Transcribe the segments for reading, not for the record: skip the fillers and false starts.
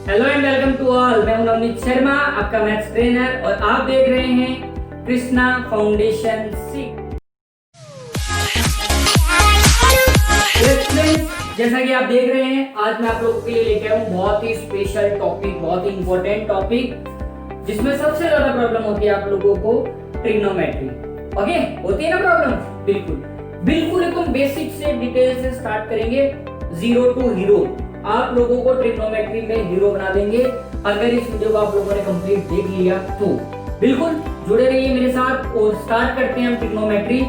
Hello and welcome to all. मैं हूं नवनीत शर्मा, आपका मैथ्स ट्रेनर, और आप देख रहे हैं कृष्णा फाउंडेशन सीख। जैसा कि आप देख रहे हैं, आज मैं आप लोगों के लिए लेके आया हूं बहुत ही स्पेशल टॉपिक, बहुत ही इंपॉर्टेंट टॉपिक, जिसमें सबसे ज्यादा प्रॉब्लम होती है आप लोगों को ट्रिग्नोमेट्री। ओके, होती है ना प्रॉब्लम? बिल्कुल बिल्कुल एकदम बेसिक से डिटेल से स्टार्ट करेंगे, जीरो टू हीरो। आप लोगों को ट्रिग्नोमेट्री में हीरो बना देंगे अगर इस वीडियो को आप लोगों ने कंप्लीट देख लिया तो। बिल्कुल जुड़े रहिए मेरे साथ और स्टार्ट करते हैं हम ट्रिग्नोमेट्री।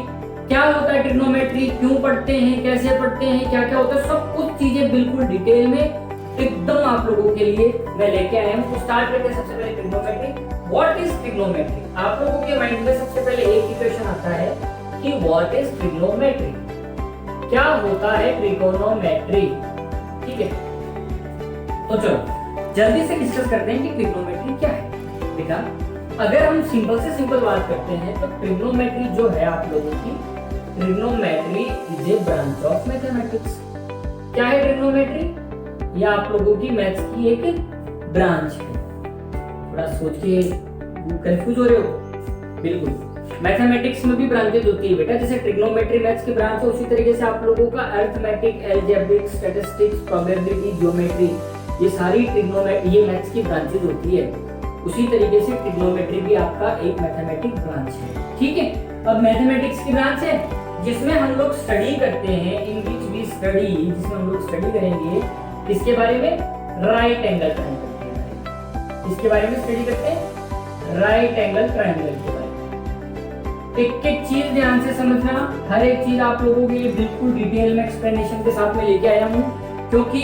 क्या होता है ट्रिग्नोमेट्री, क्यों पढ़ते हैं, कैसे पढ़ते हैं, क्या क्या होता है, सब कुछ चीजें बिल्कुल डिटेल में एकदम आप लोगों के लिए मैं लेके आया हूँ। तो स्टार्ट करते हैं सबसे पहले ट्रिग्नोमेट्री। What is trigonometry? आप लोगों के माइंड में सबसे पहले एक ही क्वेश्चन आता है कि व्हाट इज ट्रिग्नोमेट्री, क्या होता है ट्रिगोनोमेट्री। ठीक है, तो चलो जल्दी से डिस्कस करते हैं कि ट्रिग्नोमेट्री क्या है। बेटा, अगर हम सिंपल से सिंपल बात करते हैं तो ट्रिग्नोमेट्री जो है आप लोगों की, trigonometry is a branch of mathematics. क्या है ट्रिग्नोमेट्री? ये आप लोगों की मैथ्स की एक ब्रांच है। थोड़ा सोच के कंफ्यूज हो रहे हो? बिल्कुल, मैथमेटिक्स में भी ब्रांचेज होती है बेटा, जैसे ट्रिग्नोमेट्री मैथ्स की ब्रांच है, उसी तरीके से आप लोगों का arithmetic, algebraic, statistics, probability, geometry, ये सारी ट्रिग्नोमेट्री ये मैथ्स की ब्रांचेज होती है। उसी तरीके से ट्रिग्नोमेट्री भी आपका एक मैथमेटिक ब्रांच है। ठीक है, अब मैथमेटिक्स की ब्रांच है जिसमें हम लोग स्टडी करते हैं, इन विच वी स्टडी, जिसमें हम लोग स्टडी करेंगे किसके बारे में? राइट एंगल ट्रायंगल के बारे में। इसके बारे में स्टडी करते हैं, राइट एंगल ट्रायंगल के बारे में। एक एक चीज ध्यान से समझना, हर एक चीज आप लोगों के लिए बिल्कुल डिटेल में एक्सप्लेनेशन के साथ में लेके आया हूँ, क्योंकि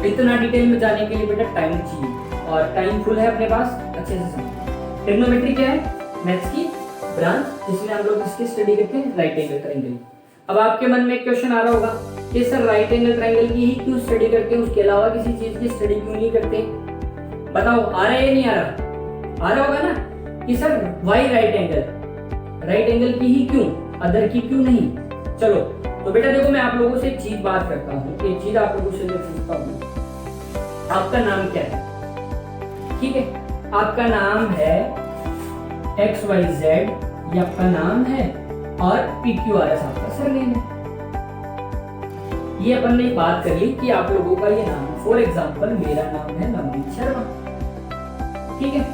इतना डिटेल में जाने के लिए बेटा टाइम चाहिए और टाइम फुल है अपने पास। अच्छे से समझो, ट्रिग्नोमेट्री क्या है? मैथ्स की ब्रांच जिसमें हम लोग इसकी स्टडी करते हैं, राइट एंगल ट्रायंगल। अब आपके मन में एक क्वेश्चन आ रहा होगा कि सर राइट एंगल ट्रायंगल की ही क्यों स्टडी करते हैं, उसके अलावा किसी चीज की स्टडी क्यों नहीं करते? बताओ, आ रहा है या नहीं आ रहा? आ रहा होगा ना कि सर वाई राइट एंगल की ही क्यों, अदर की क्यों नहीं? चलो तो बेटा देखो, मैं आप लोगों से एक चीज बात करता हूँ, एक चीज आप लोगों से मैं पूछता हूँ, आपका नाम क्या है? ठीक है, आपका नाम है XYZ, ये आपका नाम है, और PQRS आपका सरनेम है। ये अपन ने बात कर ली कि आप लोगों का ये नाम है। फॉर एग्जाम्पल मेरा नाम है नवनीत शर्मा। ठीक है,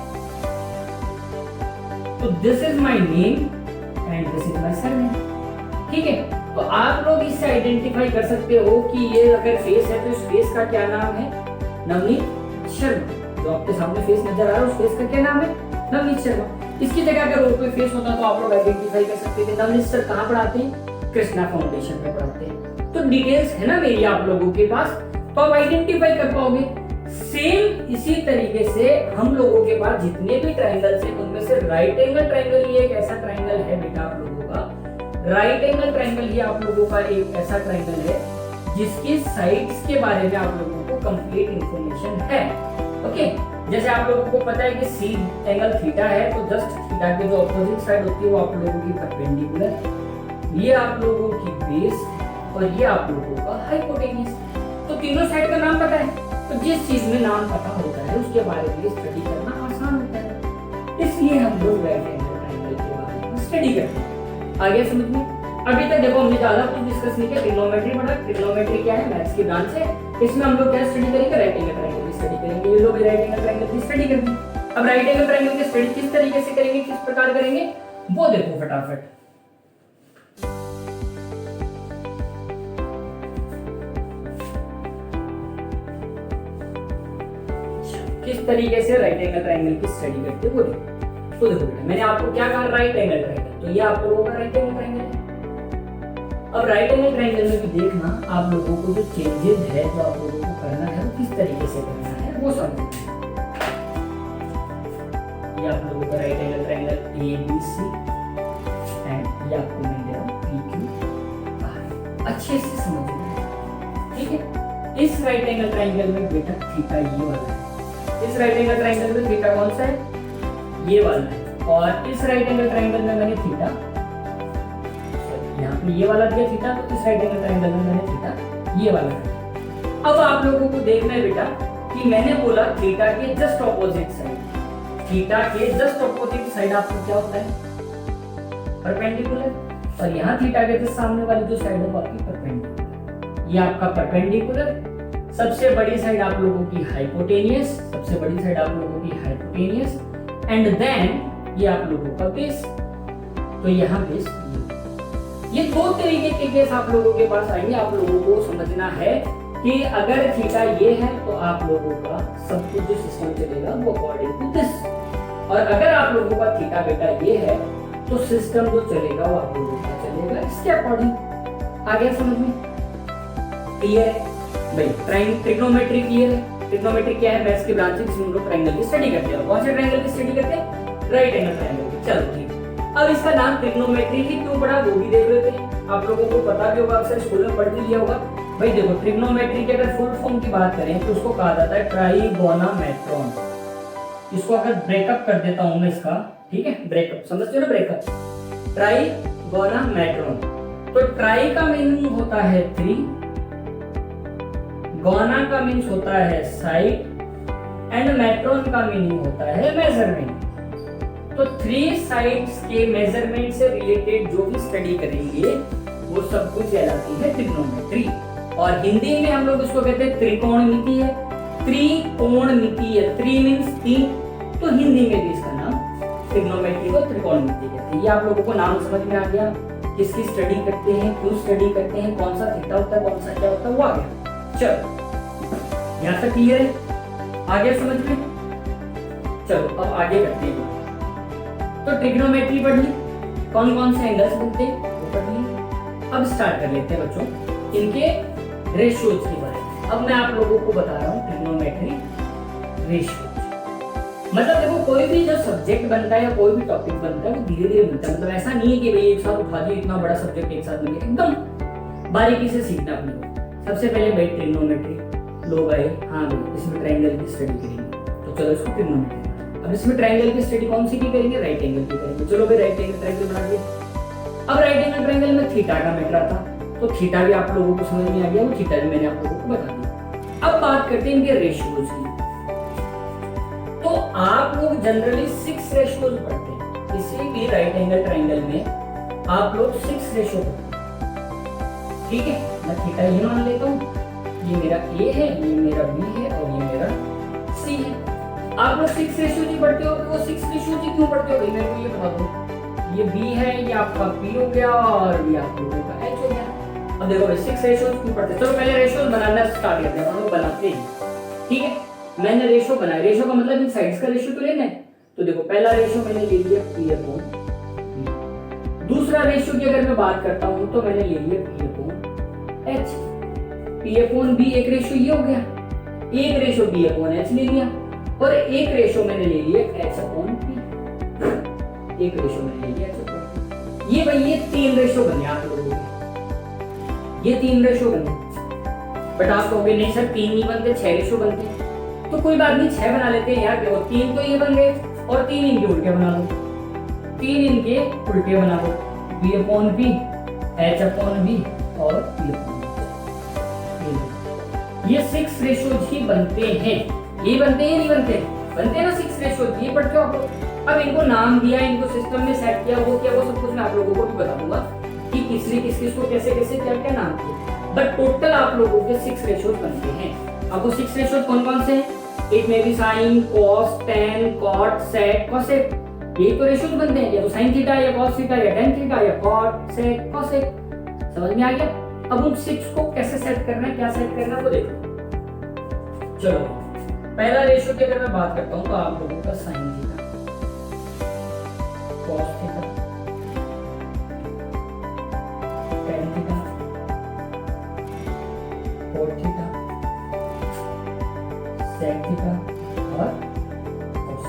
तो this is my name and this is my surname. ठीक है, तो आप लोग इससे आइडेंटिफाई कर सकते हो कि ये अगर फेस है तो इस फेस का क्या नाम है? नवनीत शर्मा। जो आपके सामने फेस नजर आ रहा है उस फेस का क्या नाम है? नवनीत शर्मा। इसकी जगह अगर और कोई फेस होता तो आप लोग आइडेंटिफाई कर सकते थे, नवनीत सर कहाँ पढ़ाते हैं? कृष्णा फाउंडेशन में पढ़ाते हैं। तो डिटेल्स है ना मेरी आप लोगों के पास, तो आप आइडेंटिफाई कर पाओगे। सेम इसी तरीके से हम लोगों के पास जितने भी ट्रायंगल्स हैं उनमें से राइट एंगल ट्रायंगल ये एक ऐसा ट्रायंगल है बेटा आप लोगों का। राइट एंगल ट्रायंगल ये आप लोगों का एक ऐसा ट्रायंगल है जिसके साइड्स के बारे में आप लोगों को कंप्लीट इंफॉर्मेशन है। ओके, जैसे आप लोगों को पता है कि सी एंगल थीटा है, तो जस्ट थीटा के जो ऑपोजिट साइड होती है वो आप लोगों की परपेंडिकुलर, ये आप लोगों की बेस, और ये आप लोगों का हाइपोटेन्यूज। तो तीनों साइड का नाम पता है, तो जिस चीज में नाम पता होता है उसके बारे में स्टडी करना आसान होता है, इसलिए हम लोग राइट एंगल ट्रायंगल के बारे में स्टडी करते हैं। आगे समझ में? अभी तक देखो हमने ज्यादा कुछ डिस्कस नहीं किया, ट्रिग्नोमेट्री पढ़ा। ट्रिग्नोमेट्री क्या है? मैथ्स की ब्रांच है, इसमें हम लोग क्या स्टडी करेंगे? राइट एंगल ट्रायंगल की स्टडी करेंगे। ये लोग राइट एंगल ट्रायंगल की स्टडी करते हैं। अब राइट एंगल ट्रायंगल की स्टडी किस तरीके से करेंगे, किस प्रकार करेंगे, वो देखो फटाफट। किस तरीके से राइट एंगल ट्रायंगल की स्टडी करते हैं वो देखो। तो देखो बेटा, मैंने आपको क्या कहा? राइट एंगल ट्रायंगल, तो ये आप लोगों का राइट एंगल ट्रायंगल है। अब राइट एंगल ट्रायंगल में भी देखना आप लोगों को जो चेंजेस है, जो आप लोगों को करना है वो किस तरीके से करना है वो समझना। ये आप लोगों का right angle triangle ABC and ये आपको मिल गया PQR। अच्छे से समझना है। ठीक है, इस राइट एंगल ट्रायंगल में बेटा थीटा ये वाला है, इस राइट एंगल ट्रायंगल में थीटा कौन सा है? ये वाला है, और इस राइट एंगल ट्रायंगल में मैंने थीटा, यहाँ पे ये वाला दिया थीटा, तो इस राइट एंगल ट्रायंगल में मैंने थीटा ये वाला है। अब आप लोगों को देखना है बेटा कि मैंने बोला थीटा के जस्ट ऑपोजिट साइड, थीटा के जस्ट ऑपोजिट साइड आपको क्या होता है, परपेंडिकुलर, और यहाँ थीटा के जस्ट सामने वाली जो साइड है वो आपकी परपेंडिकुलर। ये आपका परपेंडिकुलर, सबसे बड़ी साइड आप लोगों की हाइपोटेनियस, सबसे बड़ी साइड आप लोगों की हाइपोटेनियस, एंड देन ये आप लोगों का बेस। तो यहाँ बेस ये दो तरीके के केस आप लोगों के पास आएंगे। आप लोगों को समझना है कि अगर थीटा ये है तो आप लोगों का सब कुछ जो सिस्टम चलेगा वो अकॉर्डिंग टू दिस, और अगर आप लोगों का थीटा बेटा ये है तो सिस्टम जो चलेगा वो आप लोगों का चलेगा इसके अकॉर्डिंग। आ गया समझ में? क्लियर है भाई? ट्रिग्नोमेट्री क्लियर है? ट्रिग्नोमेट्री क्या है? मैथ्स की ब्रांच जिसमें हम लोग ट्रायंगल की स्टडी करते हैं। कौन से ट्रायंगल की स्टडी करते हैं? राइट एंगल ट्रायंगल की। चलो ठीक। अब इसका नाम ट्रिग्नोमेट्री ही क्यों पड़ा वो भी देख लेते हैं। आप लोगों को पता भी होगा, अक्सर स्कूल में पढ़ भी लिया होगा। भाई देखो, ट्रिग्नोमेट्री की अगर फुल फॉर्म की बात करें तो उसको कहा जाता है ट्राइगोनोमेट्रॉन। इसको अगर ब्रेकअप कर देता हूं मैं इसका, ठीक है, ब्रेकअप समझते हो ना, ब्रेकअप, ट्राइगोनोमेट्रॉन। तो ट्राई का मीनिंग होता है 3, गोना का मीन्स होता है साइड, एंड मेट्रॉन का मीनिंग होता है मेजरमेंट। तो 3 साइड्स के मेजरमेंट से रिलेटेड जो भी स्टडी करेंगे वो सब कुछ कहलाती है ट्रिग्नोमेट्री। और हिंदी में हम लोग इसको कहते हैं त्रिकोणमितीय, त्रिकोणमितीय, 3 मींस 3, तो हिंदी में भी इसका नाम ट्रिग्नोमेट्री को त्रिकोणमिति कहते हैं। ये आप लोगों को नाम समझ में आ गया, किसकी स्टडी करते हैं, क्यों स्टडी करते हैं, कौन सा थीटा होता है, कौन सा क्या होता है, वो आ गया। चलो यहाँ तक क्लियर है? आ गया समझ में? चलो अब आगे करते हैं। तो ट्रिग्नोमेट्री पढ़ ली, कौन कौन से एंगल्स बनते हैं वो पढ़ ली। अब स्टार्ट कर लेते हैं बच्चों इनके रेशियोज के बारे में। अब मैं आप लोगों को बता रहा हूँ ट्रिग्नोमेट्री रेशियोज। मतलब देखो, कोई भी जो सब्जेक्ट बनता है या कोई भी टॉपिक बनता है वो धीरे धीरे बनता है। मतलब ऐसा नहीं है कि भाई एक साथ उठा दिया इतना बड़ा सब्जेक्ट एक साथ बन गया, एकदम बारीकी से सीखना अपने को। सबसे पहले भाई ट्रिग्नोमेट्री लोग आए, हाँ भाई इसमें ट्रायंगल की स्टडी करेंगे, तो चलो इसको ट्रिग्नोमेट्री। अब इसमें ट्रायंगल की स्टडी कौन सी की करेंगे? राइट एंगल की करेंगे। चलो भाई राइट एंगल ट्रायंगल बना दिया। अब राइट एंगल ट्रायंगल में थीटा का मैटर आता, तो थीटा भी आप लोगों को समझ में आ गया, वो थीटा भी मैंने आप लोगों को बता दिया। अब बात करते हैं इनके रेशियोज की। तो आप लोग जनरली 6 रेशियोज पढ़ते हैं, किसी भी राइट एंगल ट्रायंगल में आप लोग 6 रेशियो पढ़ते हैं, ठीक है। मैं थीटा ये मान लेता हूँ, ये मेरा ए है, ये मेरा बी है और ये मेरा सी है। आप लोग 6 रेशियो जी पढ़ते हो, तो वो 6 रेशियो जी क्यों पढ़ते हो भाई? मेरे को ये बता दो। ये बी है, ये आपका पी हो गया और ये आप लोगों का एच हो गया। अब देखो भाई 6 रेशियो क्यों पढ़ते हैं? चलो पहले रेशियो बनाना स्टार्ट करते हैं, हम लोग बनाते हैं, ठीक है। मैंने रेशियो बनाया, रेशियो का मतलब इन साइड्स का रेशियो तो लेना है। तो देखो पहला रेशियो मैंने ले लिया पी अपॉन बी। दूसरा रेशियो की अगर मैं बात करता हूं तो मैंने ले लिया P upon H. P upon B एक रेशियो ये हो गया, एक रेशियो बी अपॉन एच ले लिया, और एक रेशियो मैंने ले लिया एच अपॉन पी। एक रेशियो मैंने ले लिया एच अपॉन। ये भाई ये 3 रेशियो बने आप लोगों के, ये 3 रेशियो बने। बट आप कहोगे नहीं सर 3 नहीं बनते, 6 रेशियो बनते हैं। तो कोई बात नहीं, 6 बना लेते हैं यार। देखो 3 तो ये बन गए और 3 इनके उल्टे बना लो, 3 इनके उल्टे बना लो, B upon B, H upon B और पी अपॉन। ये 6 रेशियोज ही बनते हैं। ये बनते हैं नहीं बनते? बनते हैं ना 6 रेशियोज, ये पढ़ते हो आप लोग। अब इनको नाम दिया, इनको सिस्टम में सेट किया, वो क्या, वो सब कुछ मैं आप लोगों को भी बता दूंगा कि किसने किस किस को कैसे कैसे क्या क्या नाम किया। बट टोटल आप लोगों के 6 रेशियोज बनते हैं। अब वो 6 रेशियोज कौन कौन से हैं? इट में भी साइन, कॉस, टेन, कॉट, सेक, कोसेक, यही तो रेशियोज बनते हैं। या तो साइन थीटा या कॉस थीटा या टेन थीटा या कॉट, सेक, कोसेक। समझ में आ गया? अब उन 6 को कैसे सेट करना है, क्या सेट करना है वो देखो। चलो पहला रेशियो की अगर मैं बात करता हूं तो आप लोगों का sine theta, cos theta, tan theta, cot theta, sec theta और कोस।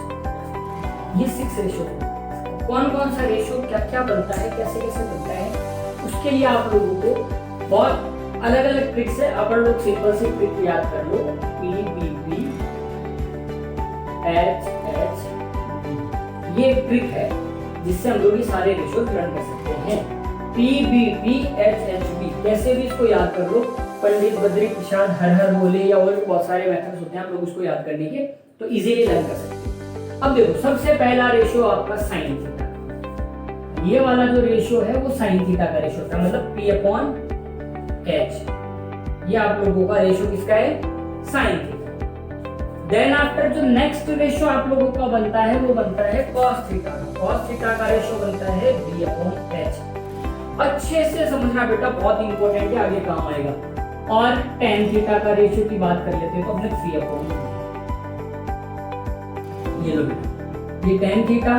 ये 6 रेशियो। कौन कौन सा रेशियो क्या क्या बनता है, कैसे कैसे बनता है, उसके लिए आप लोगों को बहुत अलग अलग ट्रिक से अपन लोग सिंपल सी ट्रिक याद कर लो। P B B H H B, ये एक ट्रिक है जिससे हम लोग ये सारे रेशियो लर्न कर सकते हैं। P B B H H B, कैसे भी इसको याद कर लो। पंडित बद्री प्रसाद हर हर बोले या और बहुत सारे मेथड्स होते हैं आप लोग उसको याद करने के, तो इजीली लर्न कर सकते हैं। अब देखो सबसे पहला रेशियो आपका साइन थीटा, ये वाला जो रेशियो है वो साइन थीटा का रेशियो होता है, मतलब P/H। ये आप लोगों का रेशियो किसका है? Sine theta. देन आफ्टर जो नेक्स्ट रेशियो आप लोगों का बनता है वो बनता है cos थीटा का। cos थीटा का रेशियो बनता है B/H। अच्छे से समझना बेटा, बहुत इंपॉर्टेंट है, आगे काम आएगा। और tan थीटा का रेशियो की बात कर लेते हैं तो अपने 3/2। ये लो बेटा, ये tan थीटा,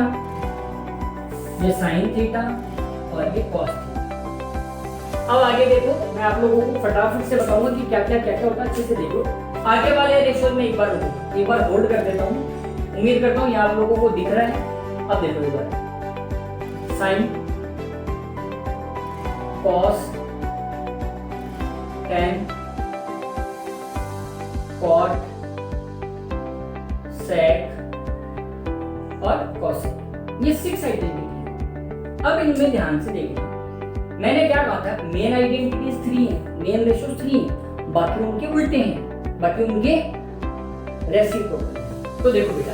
ये sin थीटा और ये cos थीटा। अब आगे देखो, मैं आप लोगों को फटाफट से बताऊंगा कि क्या क्या होता है, अच्छे से देखो। आगे वाले रेशियो में एक बार होल्ड कर देता हूँ, उम्मीद करता हूँ ये आप लोगों को दिख रहा है। अब देखो एक बार, साइन, कॉस, टेन, कॉट, सेक और कॉसेक, ये 6 आइडेंटिटी है। अब इनमें ध्यान से देखिए, मैंने क्या कहा था, मेन आइडेंटिटीज 3 है, मेन रेशियोज 3 है, बाकी उनके उल्टे हैं, बाकी उनके रेसिप्रोकल। तो देखो बेटा,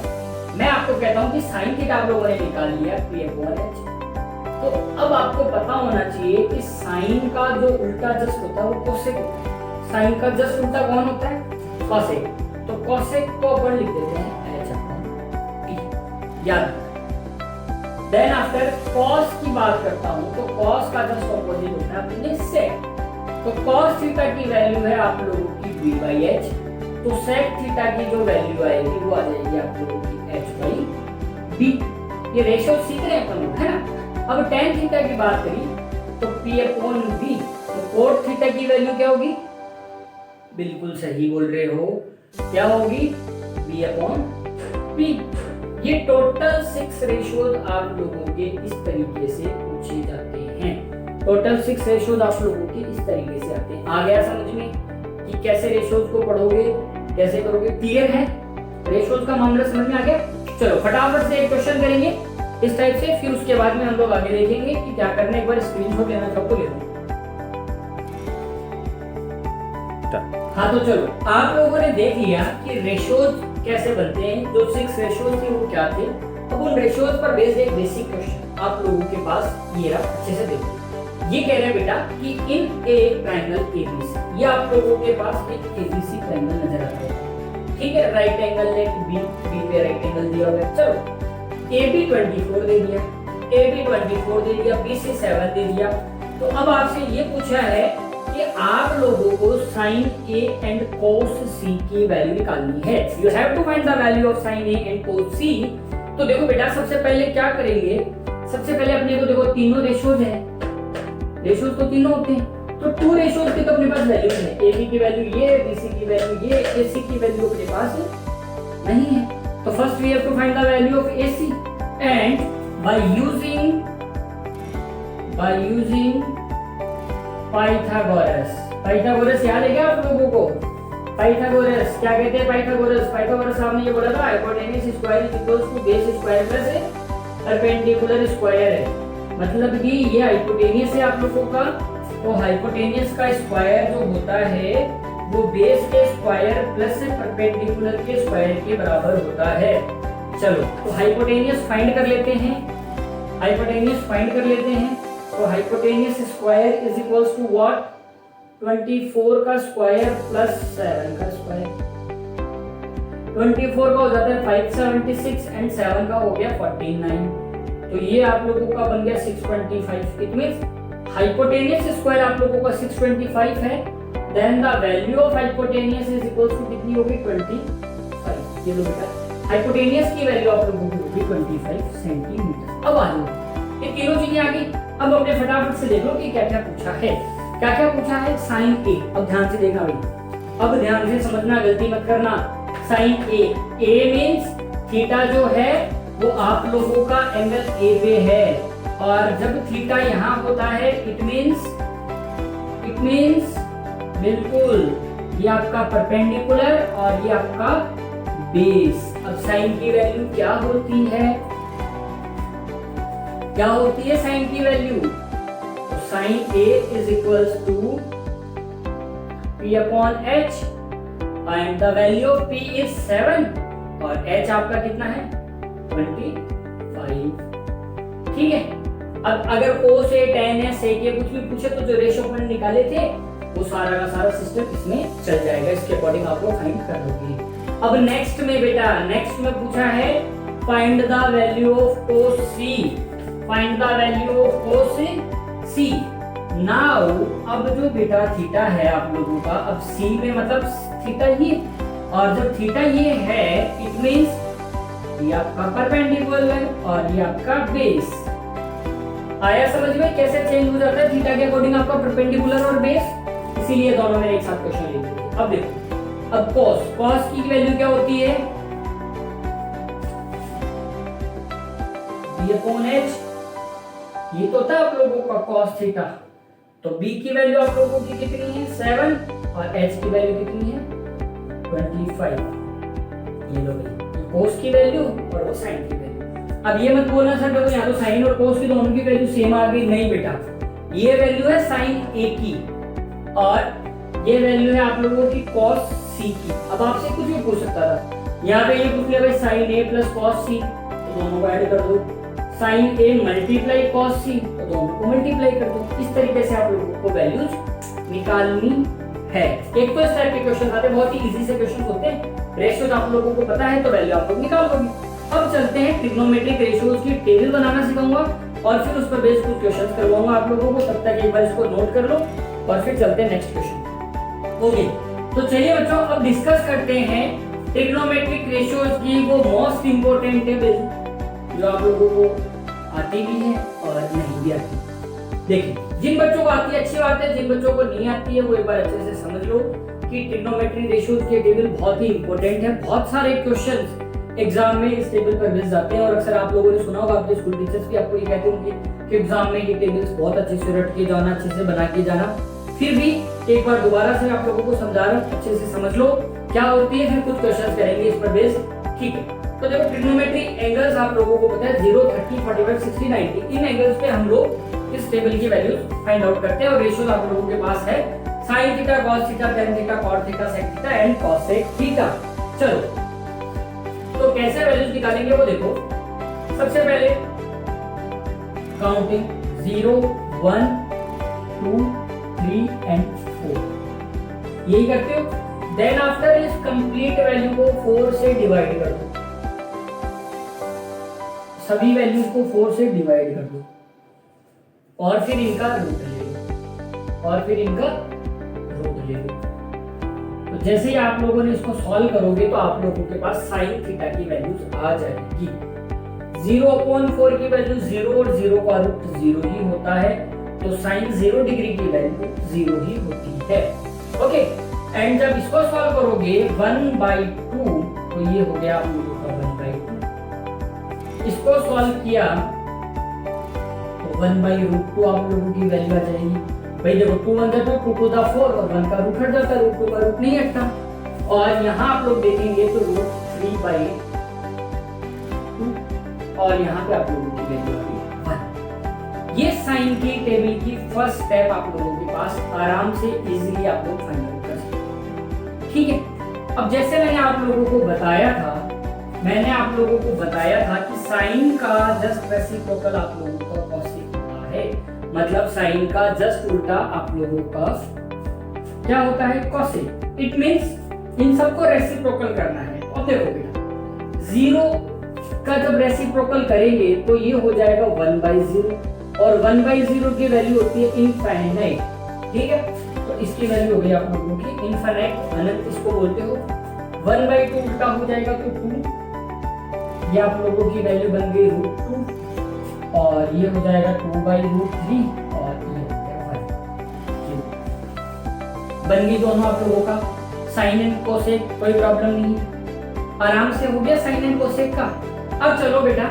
मैं आपको कहता हूं कि साइन थीटा आप लोगों ने निकाल लिया P/H, तो अब आपको पता होना चाहिए कि साइन का जो उल्टा जस्ट होता है वो कोसेक होता है। साइन का जस्ट उल्टा कौन होता है? कॉसेक। तो कॉसेक को अपन लिख देते हैं H/P, याद रखना। देन आफ्टर कॉस की बात करता हूं तो कॉस का जस्ट ऑपोजिट होता है अपने सेक। तो cos थीटा की वैल्यू है आप लोगों की B/H, तो sec थीटा की जो वैल्यू आएगी वो आ जाएगी आप लोगों की H/B। ये रेशियो सीख रहे हैं अपन लोग, है ना। अब tan थीटा की बात करी तो P/V, तो cot थीटा की वैल्यू क्या होगी? बिल्कुल सही बोल रहे हो, क्या होगी? B/P। ये टोटल 6 रेशियोज आप लोगों के इस तरीके से पूछे जाते हैं। टोटल 6 रेशियोज आप लोगों के इस तरीके से आते हैं। आ गया समझ में कि कैसे रेशियोज को पढ़ोगे, कैसे करोगे? क्लियर है? रेशियोज का मामला समझ में आ गया? चलो फटाफट से एक क्वेश्चन करेंगे इस टाइप से, फिर उसके बाद में हम लोग आगे देखेंगे कि क्या करना है। एक बार स्क्रीनशॉट लेना सबको ले लो। हाँ तो चलो, आप लोगों ने देख लिया कि रेशियोज कैसे बनते हैं। जो 6 रेशियोज थे वो क्या थे। अब उन रेशियोज पर बेस्ड एक बेसिक क्वेश्चन आप लोगों के पास ये रहा, अच्छे से देखो। ये कह रहे हैं बेटा कि इन ए ट्रायंगल ABC, ये आप लोगों के पास एक ABC ट्रायंगल नजर आता है, ठीक है। राइट एंगल लेट बी पे राइट एंगल दिया हुआ है। चलो AB 24 दे दिया, AB 24 दे दिया, BC 7 दे दिया। तो अब आपसे ये पूछा है कि आप लोगों को sin A and cos C की वैल्यू निकालनी है। You have to find the value of sin A and cos C। तो देखो बेटा, सबसे पहले क्या करेंगे, सबसे पहले अपने को देखो तीनों रेशियोज है, रेशियोज तो तीनों होते हैं, तो 2 रेशियोज की तो अपने पास वैल्यू है। AB की वैल्यू ये, BC की वैल्यू ये, AC की वैल्यू अपने पास नहीं है। तो first we have to find the value of AC and by using Pythagoras याद है क्या आप लोगों को? पाइथागोरस क्या कहते हैं? पाइथागोरस आपने ये बोला था, hypotenuse square is equal to base square plus perpendicular square है। मतलब कि ये हाइपोटेन्यूस है आप लोगों का, तो हाइपोटेन्यूस का स्क्वायर जो होता है वो बेस के स्क्वायर प्लस परपेंडिकुलर के स्क्वायर के बराबर होता है। चलो तो हाइपोटेन्यूस फाइंड कर लेते हैं, तो hypotenuse square is equals to what? 24 का स्क्वायर प्लस 7 का स्क्वायर। 24 का हो जाता है 576 एंड 7 का हो गया 49। तो ये आप लोगों का बन गया 625। इट मींस हाइपोटेन्यूस स्क्वायर आप लोगों का 625 है। Then the value of hypotenuse is equals to कितनी होगी? 25। ये लो बेटा, हाइपोटेन्यूस की वैल्यू आप लोगों की होगी 25 सेंटीमीटर। अब आ जाओ, ये तीनों चीजें आ गई। अब अपने फटाफट से देखो कि क्या क्या पूछा है। क्या क्या पूछा है? Sine A। अब ध्यान से देखना भाई, अब ध्यान से समझना, गलती मत करना। साइन A मींस थीटा जो है वो आप लोगों का एंगल A पे है, और जब थीटा यहाँ होता है इट मींस बिल्कुल ये आपका परपेंडिकुलर और ये आपका बेस। अब साइन की वैल्यू क्या होती है? क्या होती है साइन की वैल्यू? तो sine A is equals to P upon H and the value of P is 7 और H आपका कितना है 25। ठीक है, अब अगर O से tan है sec है कुछ भी पूछे तो जो रेशियो अपन निकाले थे वो सारा का सारा सिस्टम इसमें चल जाएगा, इसके अकॉर्डिंग आप लोग फाइंड कर लोगे। अब नेक्स्ट में बेटा, नेक्स्ट में पूछा है find the value of cos C, find the value of cos C। Now अब जो बेटा थीटा है आप लोगों का, अब C में मतलब थीटा ये, और जब थीटा ये है इट मींस ये आपका परपेंडिकुलर है और ये आपका बेस। आया समझ में कैसे चेंज हो जाता है थीटा के अकॉर्डिंग आपका परपेंडिकुलर और बेस, इसीलिए दोनों में एक साथ क्वेश्चन लिखे। अब देखो, अब cos की वैल्यू क्या होती है b अपॉन h, ये तो था आप लोगों का cos थीटा, तो b की वैल्यू आप लोगों की कितनी है 7 और h की वैल्यू कितनी है 25। ये लो भाई, cos की वैल्यू और वो sin की वैल्यू। अब ये मत बोलना सर देखो यहाँ तो sin और cos की दोनों की वैल्यू सेम आ गई, नहीं बेटा, ये वैल्यू है sin a की और ये वैल्यू है आप लोगों की cos c की। अब आपसे कुछ भी पूछ सकता था, यहाँ पे ये पूछ लिया भाई sin a plus cos c, तो दोनों को ऐड कर दो, sin a multiply cos c, तो दोनों को मल्टीप्लाई कर दो। इस तरीके से आप लोगों को वैल्यूज निकालनी है। एक तो इस टाइप के क्वेश्चन आते हैं, बहुत ही इजी से क्वेश्चन होते हैं, रेशियोज आप लोगों को पता है तो वैल्यू आप लोग निकाल लोगे। अब चलते हैं ट्रिग्नोमेट्रिक रेशियोज की टेबल बनाना सिखाऊंगा और फिर उस पर बेस्ड कुछ क्वेश्चंस करवाऊंगा आप लोगों को, तब तक एक बार इसको नोट कर लो और फिर चलते हैं नेक्स्ट क्वेश्चन। ओके, तो चलिए बच्चों अब डिस्कस करते हैं ट्रिग्नोमेट्रिक रेशियोज की वो मोस्ट इंपोर्टेंट टेबल जो आप लोगों को आती भी है और नहीं भी आती। देखिए, जिन बच्चों को आती है अच्छी बात है, जिन बच्चों को नहीं आती है वो एक बार अच्छे से समझ लो कि ट्रिग्नोमेट्री रेशियोज के टेबल बहुत ही इंपॉर्टेंट है। बहुत सारे क्वेश्चंस एग्जाम में इस टेबल पर बेस जाते हैं और अक्सर आप लोगों ने सुना होगा, आपके स्कूल टीचर्स भी आपको ये कहते होंगे कि एग्जाम में ये टेबल्स बहुत अच्छे से रट के जाना, अच्छे से बना के जाना। फिर भी एक बार दोबारा से आप लोगों को समझा रहा हूँ, अच्छे से समझ लो क्या होती है, फिर कुछ क्वेश्चन करेंगे इस पर बेस। ठीक है, तो देखो ट्रिग्नोमेट्री एंगल्स आप लोगों को पता है 0, 30, 45, 60, 90, इन एंगल्स पे हम लोग इस टेबल की वैल्यूज फाइंड आउट करते हैं और रेशियोज आप लोगों के पास है sin theta, cos theta, tan theta, cot theta, sec theta and cosec theta. चलो तो कैसे वैल्यूज निकालेंगे वो देखो। सबसे पहले काउंटिंग 0, 1, 2, 3 एंड 4, यही करते हो। देन आफ्टर इस कंप्लीट वैल्यू को 4 से डिवाइड कर दो, सभी वैल्यूज को 4 से डिवाइड कर दो और फिर इनका रूट ले लो, और फिर इनका रूट ले लो। तो जैसे ही आप लोगों ने इसको सॉल्व करोगे तो आप लोगों के पास sin थीटा की वैल्यूज आ जाएगी। 0/4 की वैल्यू 0 और 0 का रूट 0 ही होता है, तो sin 0 डिग्री की वैल्यू 0 ही होती है। ओके, एंड जब इसको सॉल्व करोगे 1/2, तो ये हो गया आप लोगों का 1/2। इसको सॉल्व किया तो 1/√2 आप लोगों की वैल्यू आ जाएगी। भाई देखो 2 1 2 2 टू द 4 और 1 का रूट हट जाता है, रूट 2 का रूट नहीं हटता। और यहाँ आप लोग देखेंगे तो रूट 3/2 और यहाँ पे आप लोगों की वैल्यू आ गई 1। ये साइन की टेबल की फर्स्ट स्टेप आप लोगों के पास आराम से इजीली आप लोग फाइंड आउट कर सकते हैं। ठीक है, अब जैसे मैंने आप लोगों को बताया था, कि साइन का जस्ट रेसिप्रोकल आप लोगों का कॉसिक होता है, मतलब साइन का जस्ट उल्टा आप लोगों का क्या होता है कॉसिक। इट मींस इन सबको रेसिप्रोकल करना है। अब देखो बेटा 0 का जब रेसिप्रोकल करेंगे तो ये हो जाएगा 1/0 और 1/0 की वैल्यू होती है इनफाइनाइट। ठीक है, तो इसकी वैल्यू हो गई आप लोगों की इनफाइनाइट, अनंत इसको बोलते हो। 1/2 उल्टा हो जाएगा तो 2, ये आप लोगों की वैल्यू बन गई √2 और ये हो जाएगा 2/√3 और ये हो गया 1। बन गई दोनों आप लोगों का साइन एंड कोसेक, कोई प्रॉब्लम नहीं, आराम से हो गया साइन एंड कोसेक का। अब चलो बेटा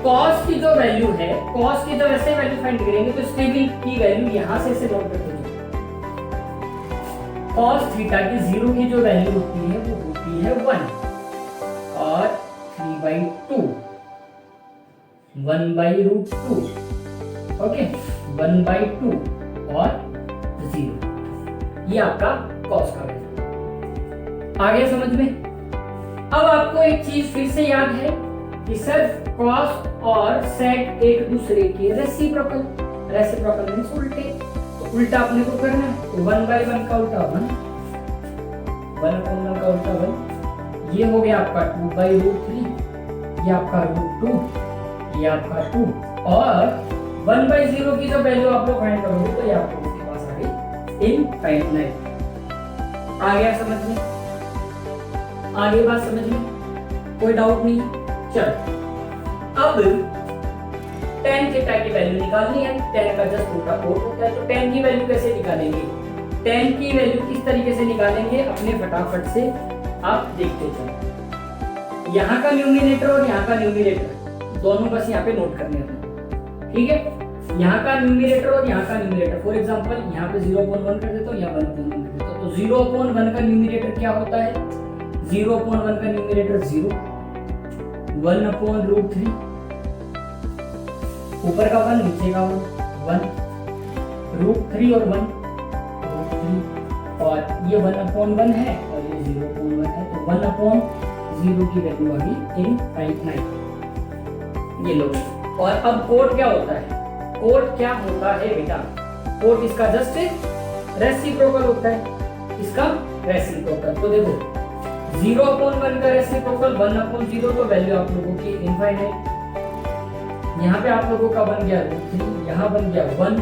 कॉस की जो वैल्यू है, कॉस की जब ऐसे वैल्यू फाइंड करेंगे तो इस टेबल की वैल्यू यहां से ऐसे नोट करते जाओ। कॉस थीटा की 0 की जो वैल्यू होती है वो होती है 1 और 3/2, 1/√2, ओके 1/2 और 0, ये आपका कॉस का वैल्यू। आ गया समझ में? अब आपको एक चीज फिर से याद है कि सर कॉस और सेक एक दूसरे के रेसिप्रोकल, रेसिप्रोकल मींस उल्टे, तो उल्टा अपने को करना है। तो 1/1 का उल्टा 1, 1/1 का उल्टा 1, ये हो गया आपका 2/√3, ये आपका √2, ये आपका 2, और 1/0 की जब वैल्यू आप लोग फाइंड करोगे तो ये आप लोगों के पास आ गई इनफाइनाइट। आ गया समझ में? आगे बात समझ में? कोई डाउट नहीं? चलो अब tan थीटा की वैल्यू निकालनी है। tan का जस्ट उल्टा कोट होता है, तो tan की वैल्यू कैसे निकालेंगे? tan की वैल्यू किस तरीके से निकालेंगे अपने फटाफट से आप देखते चलो। यहाँ का न्यूमिनेटर और यहाँ का न्यूमिनेटर दोनों बस यहाँ पे नोट करने हैं, ठीक है? यहाँ का न्यूमिनेटर और यहाँ का न्यूमिनेटर, फॉर एग्जांपल यहाँ पे 0.1 कर देता हूँ, यहाँ 1.1 कर देता हूँ। तो 0.1 का न्यूमिनेटर क्या होता है? 0.1 का न्यूमिनेटर 0, 1/√3, ऊपर का 1 नीचे का 1, √3 और 1 √3, और ये 1/1 है और ये 0.1 है, तो 1/0 की वैल्यू आ गई इनफाइनाइट। ये लो। और अब कोट क्या होता है? कोट क्या होता है बेटा? कोट इसका जस्ट रेसिप्रोकल होता है, इसका रेसिप्रोकल। तो देखो 0/1 का रेसिप्रोकल 1/0, तो वैल्यू आप लोगों की इनफाइनाइट। यहाँ पे आप लोगों का बन गया √3, यहाँ बन गया 1,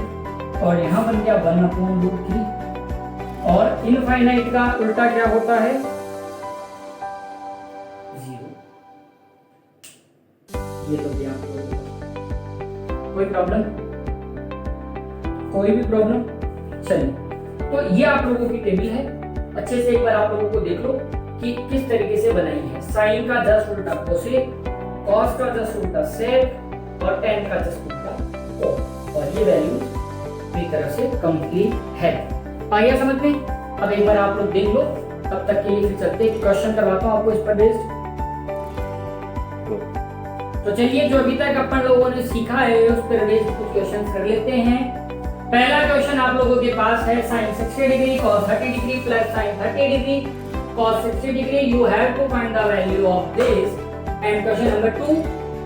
और यहाँ बन गया 1/√3, और इनफाइनाइट का उल्टा क्या होता है? 0। ये तो भी आप लोगों को कोई प्रॉब्लम? कोई भी प्रॉब्लम? चलिए, तो ये आप लोगों की टेबल है। अच्छे से एक बार आप लोगों को देख लो कि किस तरीके से बनाई है। साइन का जस्ट उल्टा कोसेक, कॉस का जस्ट उल्टा सेक, और tan का जस्ट उल्टा कोट, और ये वैल्यू पूरी तरह से कंप्लीट है। आ गया समझ में? अब एक बार आप लोग देख लो, तब तक के लिए फिर चलते क्वेश्चन करवाता हूँ आपको इस पर बेस्ड। तो चलिए, जो अभी तक अपन लोगों ने सीखा है उस पर बेस्ड कुछ क्वेश्चन कर लेते हैं। पहला क्वेश्चन आप लोगों के पास है sin 60 degree cos 30 degree plus sin 30 degree cos 60 degree, you have to find the value of this. And question number 2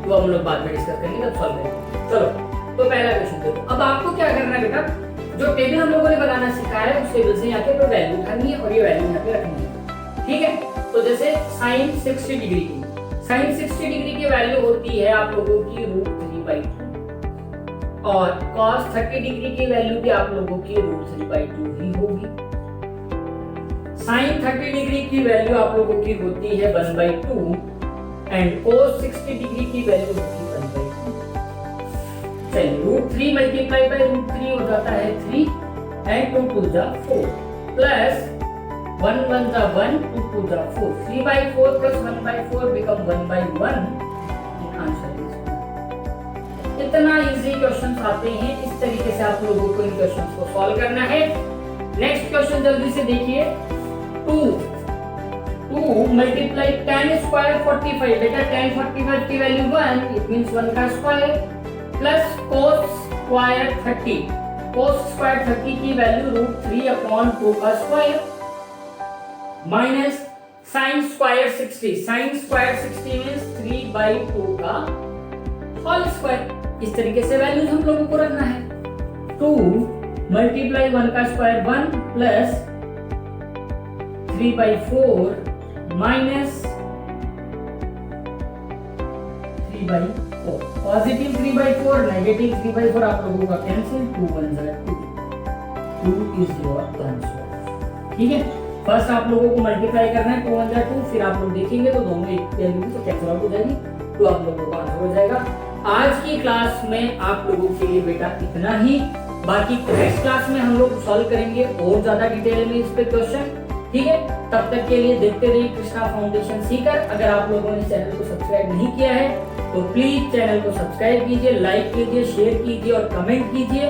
वो हम लोग बाद में डिस्कस करेंगे, तब सॉल्व करेंगे। चलो, तो पहला क्वेश्चन देखो। अब आपको क्या करना है बेटा, जो टेबल हम लोगों ने बनाना सिखाया है उस टेबल से यहाँ पे वैल्यू उठानी है और ये वैल्यू यहाँ पे रखनी है, ठीक है? तो जैसे sin 60 डिग्री की, sin 60 डिग्री की वैल्यू होती है आप लोगों की √3/2, और cos 30 डिग्री की वैल्यू भी आप लोगों की √3/2 ही होगी। sin 30 डिग्री की वैल्यू आप लोगों की होती है 1/2, एंड cos 60 डिग्री की वैल्यू होती है 1/2। चलिए, √3 मल्टीप्लाई बाय √3 हो जाता है 3, एंड 2 2 जा 4, प्लस 1 1 जा 1, 2 2 जा 4, 3/4 प्लस 1/4 बिकम 1/1। आंसर इतना इजी क्वेश्चंस आते हैं, इस तरीके से आप लोगों को इन क्वेश्चंस को सॉल्व करना है। नेक्स्ट क्वेश्चन जल्दी से देखिए। 2 मल्टीप्लाई tan स्क्वायर 45, बेटा tan 45 की वैल्यू 1, इट मींस 1 का square, plus cos square 30, cos square 30 की वैल्यू √3/2 का square, minus sin square 60, sin square 60 means 3/2 का होल स्क्वायर। इस तरीके से वैल्यूज हम लोगों को रखना है। 2 मल्टीप्लाई 1 का square 1 plus 3/4 minus 3/4, positive 3/4 negative 3/4 आप लोगों का कैंसिल, 2 1 जा 2, 2 इज योर आंसर, ठीक है? फर्स्ट आप लोगों को मल्टीप्लाई करना है, 2 1 जा 2, फिर आप लोग देखेंगे तो दोनों एक वैल्यू से कैंसिल आउट हो जाएगी, तो आप लोगों का आंसर हो जाएगा। आज की क्लास में आप लोगों के लिए बेटा इतना ही, बाकी नेक्स्ट क्लास में हम लोग सॉल्व करेंगे और ज्यादा डिटेल में इस पे क्वेश्चन, ठीक है? तब तक के लिए देखते रहिए कृष्णा फाउंडेशन सीकर। अगर आप लोगों ने चैनल को सब्सक्राइब नहीं किया है तो प्लीज चैनल को सब्सक्राइब कीजिए, लाइक कीजिए, शेयर कीजिए और कमेंट कीजिए,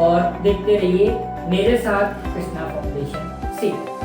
और देखते रहिए मेरे साथ कृष्णा फाउंडेशन सीकर।